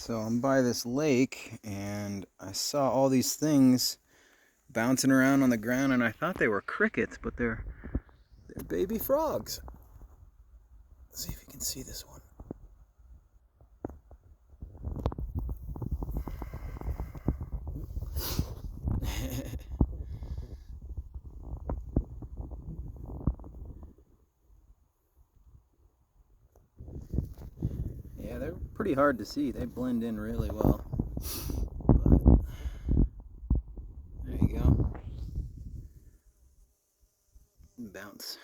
So I'm by this lake and I saw all these things bouncing around on the ground, and I thought they were crickets, but they're baby frogs. Let's see if you can see this one. Yeah, they're pretty hard to see. They blend in really well. But there you go. Bounce.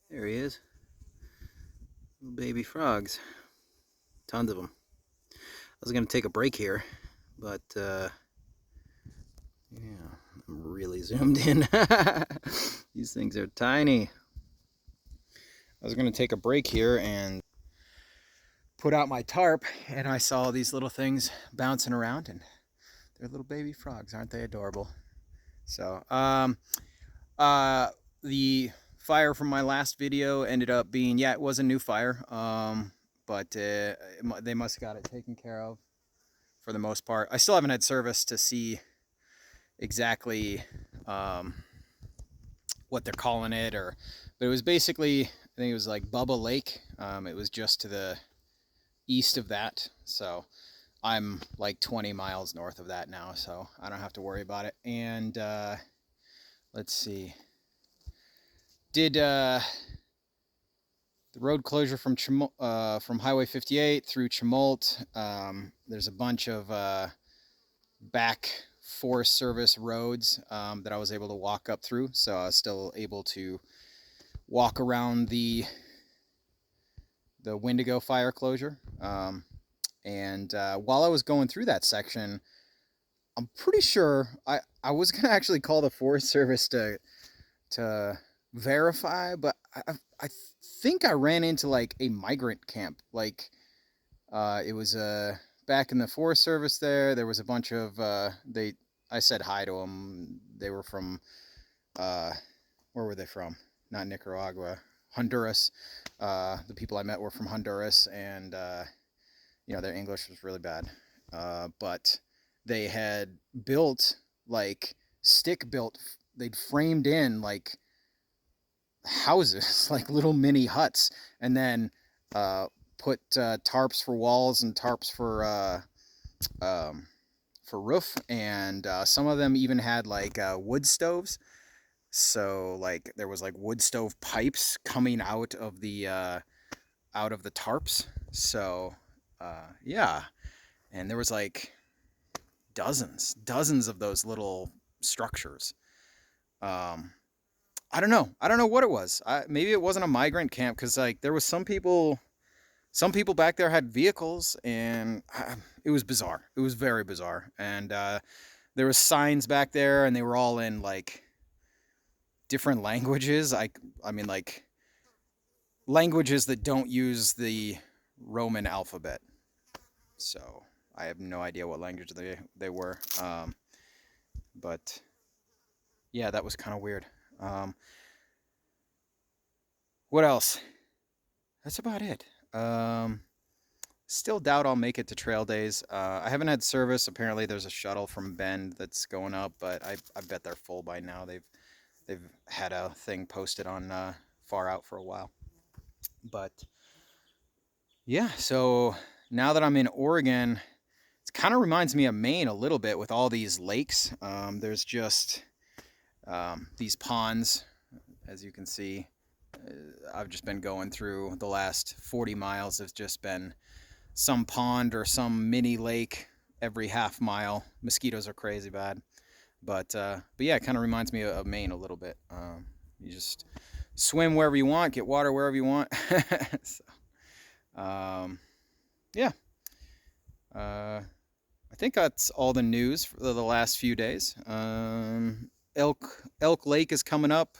There he is. Little baby frogs. Tons of them. I was going to take a break here, but yeah, I'm really zoomed in. These things are tiny. I was going to take a break here and put out my tarp, and I saw these little things bouncing around, and they're little baby frogs. Aren't they adorable? So, the fire from my last video ended up being, yeah, it was a new fire, but they must have got it taken care of for the most part. I still haven't had service to see exactly what they're calling it, but it was basically, I think it was like Bubba Lake. It was just to the east of that, so I'm like 20 miles north of that now, so I don't have to worry about it. And let's see, did the road closure from Highway 58 through Chemult. There's a bunch of back Forest Service roads that I was able to walk up through, so I was still able to walk around the Wendigo fire closure. And while I was going through that section, I'm pretty sure I was gonna actually call the Forest Service to verify, but I think I ran into like a migrant camp. Like it was back in the Forest Service there. There was a bunch of I said hi to them. They were from where were they from? Not Nicaragua, Honduras. The people I met were from Honduras, and their English was really bad. But they had built like they'd framed in like houses, like little mini huts, and then put tarps for walls and tarps for roof, and some of them even had like wood stoves. So like there was like wood stove pipes coming out of the tarps. So yeah, and there was like dozens of those little structures. I don't know what it was. Maybe it wasn't a migrant camp, because like there was some people back there had vehicles, and it was bizarre. It was very bizarre. And there was signs back there, and they were all in like different languages. I mean, like languages that don't use the Roman alphabet. So I have no idea what language they were. But yeah, that was kind of weird. What else? That's about it. Still doubt I'll make it to trail days. I haven't had service. Apparently there's a shuttle from Bend that's going up, but I bet they're full by now. They've had a thing posted on Far Out for a while. But yeah, so now that I'm in Oregon, it kind of reminds me of Maine a little bit with all these lakes. There's just these ponds, as you can see. I've just been going through the last 40 miles. Have just been some pond or some mini lake every half mile. Mosquitoes are crazy bad, but yeah, it kind of reminds me of Maine a little bit. You just swim wherever you want, get water wherever you want. So, yeah. I think that's all the news for the last few days. Elk Lake is coming up.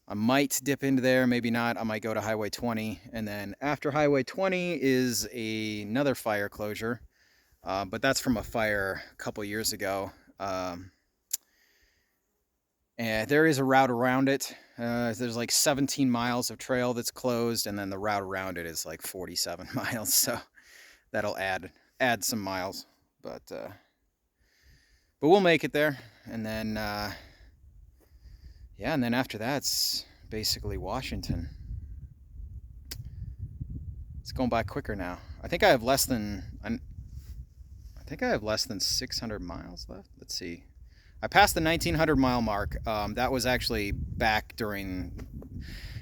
I might dip into there, maybe not. I might go to Highway 20, and then after Highway 20 is another fire closure, but that's from a fire a couple years ago. And there is a route around it. There's like 17 miles of trail that's closed, and then the route around it is like 47 miles. So that'll add some miles, but we'll make it there. And then yeah, and then after that, it's basically Washington. It's going by quicker now. I think I have less than 600 miles left. Let's see. I passed the 1900-mile mark. That was actually back during.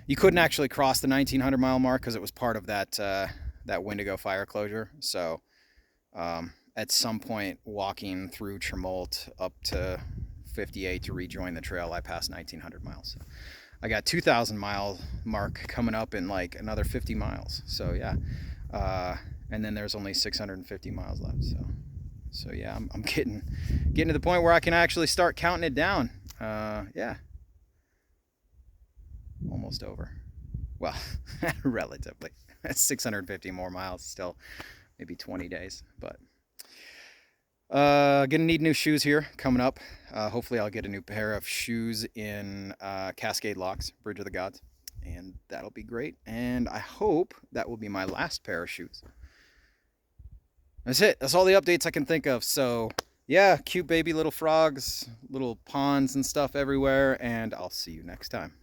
You couldn't actually cross the 1900-mile mark because it was part of that Wendigo fire closure. So at some point, walking through Tremont up to 58 to rejoin the trail, I passed 1900 miles. So I got 2,000-mile mark coming up in like another 50 miles. So yeah, and then there's only 650 miles left. So yeah, I'm getting to the point where I can actually start counting it down. Yeah, almost over. Well, relatively. 650 more miles still, maybe 20 days. But gonna need new shoes here coming up. Hopefully I'll get a new pair of shoes in Cascade Locks, Bridge of the Gods, and that'll be great. And I hope that will be my last pair of shoes. That's it. That's all the updates I can think of. So yeah, cute baby little frogs, little ponds and stuff everywhere, and I'll see you next time.